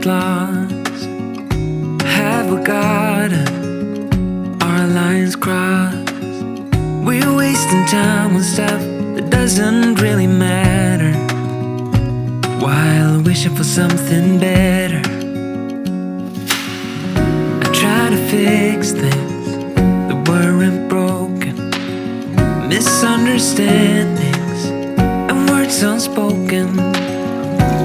lost? Have we gotten our lines crossed? We're wasting time on stuff that doesn't really matter, while wishing for something better. I try to fix things that weren't broken, misunderstandings and words unspoken.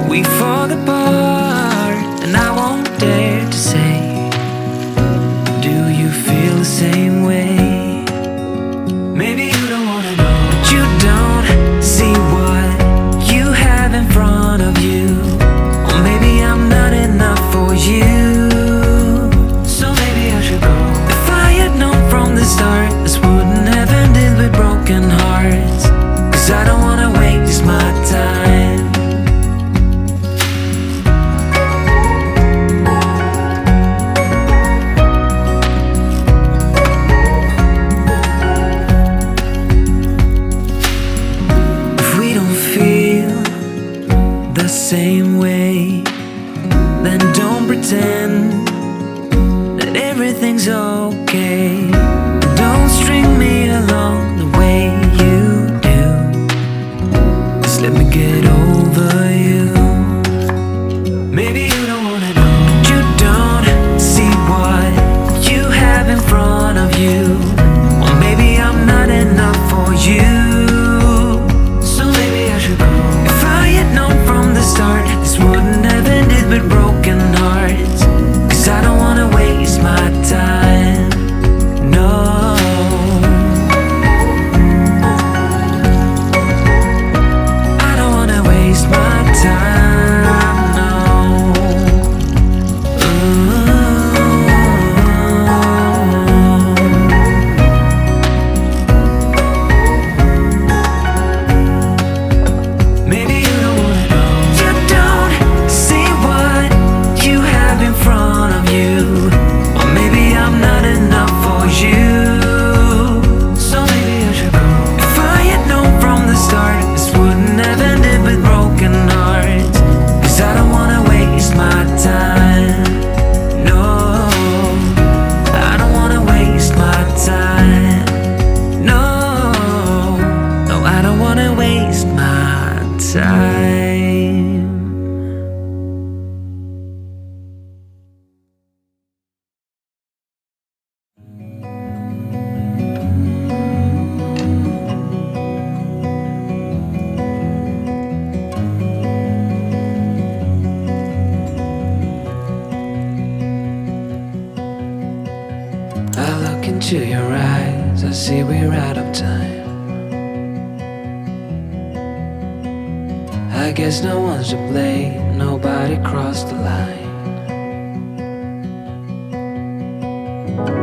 We fall apart and I won't dare to say, do you feel the same way? Maybe you don't wanna know, but you don't see what you have in front of you. Or maybe I'm not enough for you, so maybe I should go. If I had known from the start, this wouldn't have ended with broken hearts. Cause I don't wanna waste my time. Same way, then don't pretend that everything's okay. Don't string me along the way you do. Just let me get over you. Maybe you don't wanna know, but you don't see what you have in front of you. Or maybe I'm not enough for you, so maybe I should go. If I had known from the start, this wouldn't have ended with broken hearts. Cause I don't wanna waste my time, no. I don't wanna waste my time, no. Maybe you don't wanna know, you don't see what you have in front of you. Or maybe I'm not enough for you, so maybe I should go. If I had known from the start, this wouldn't have ended with broken hearts. Cause I don't wanna waste my time, no. I don't wanna waste my time, no. No, I don't wanna waste my time. I look into your eyes, I see we're out of time. I guess no one's to blame, nobody crossed the line.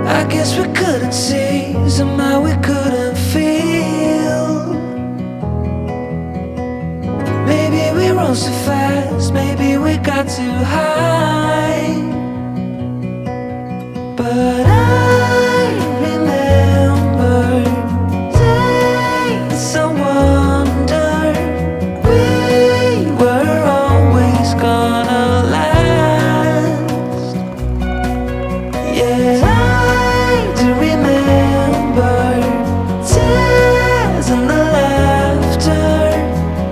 I guess we couldn't see, somehow we couldn't feel. Maybe we rose too fast, maybe we got too high. But I remember days I wonder we were always gonna last. Yeah, I do remember tears and the laughter.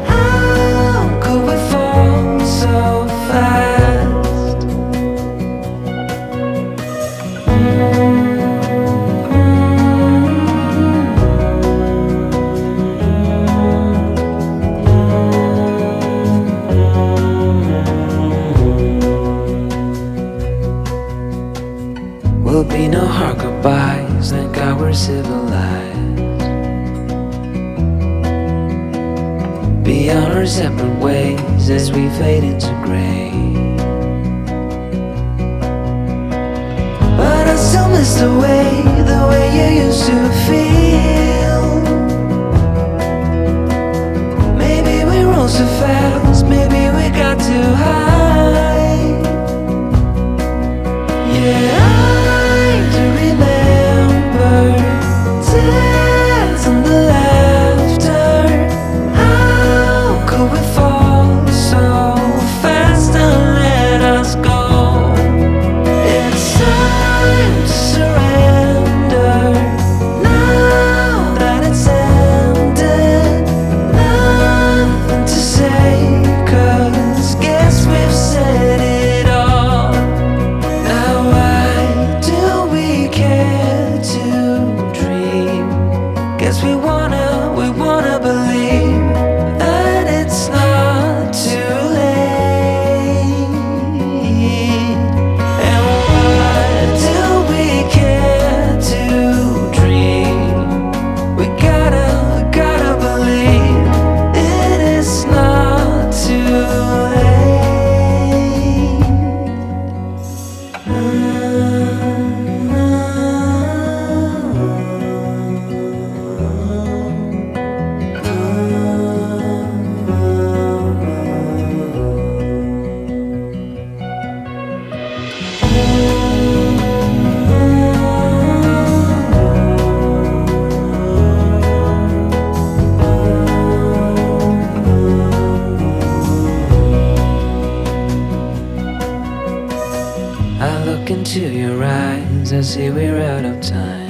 How could we fall so fast? Will be no hard goodbyes, thank God we're civilized. Be on our separate ways as we fade into gray. But I still miss the way you used to feel. Maybe we rose too fast, maybe we got too high. Yeah, I do remember tears and the laughter. How could we fall so fast and let us go? into your eyes, I see we're out of time.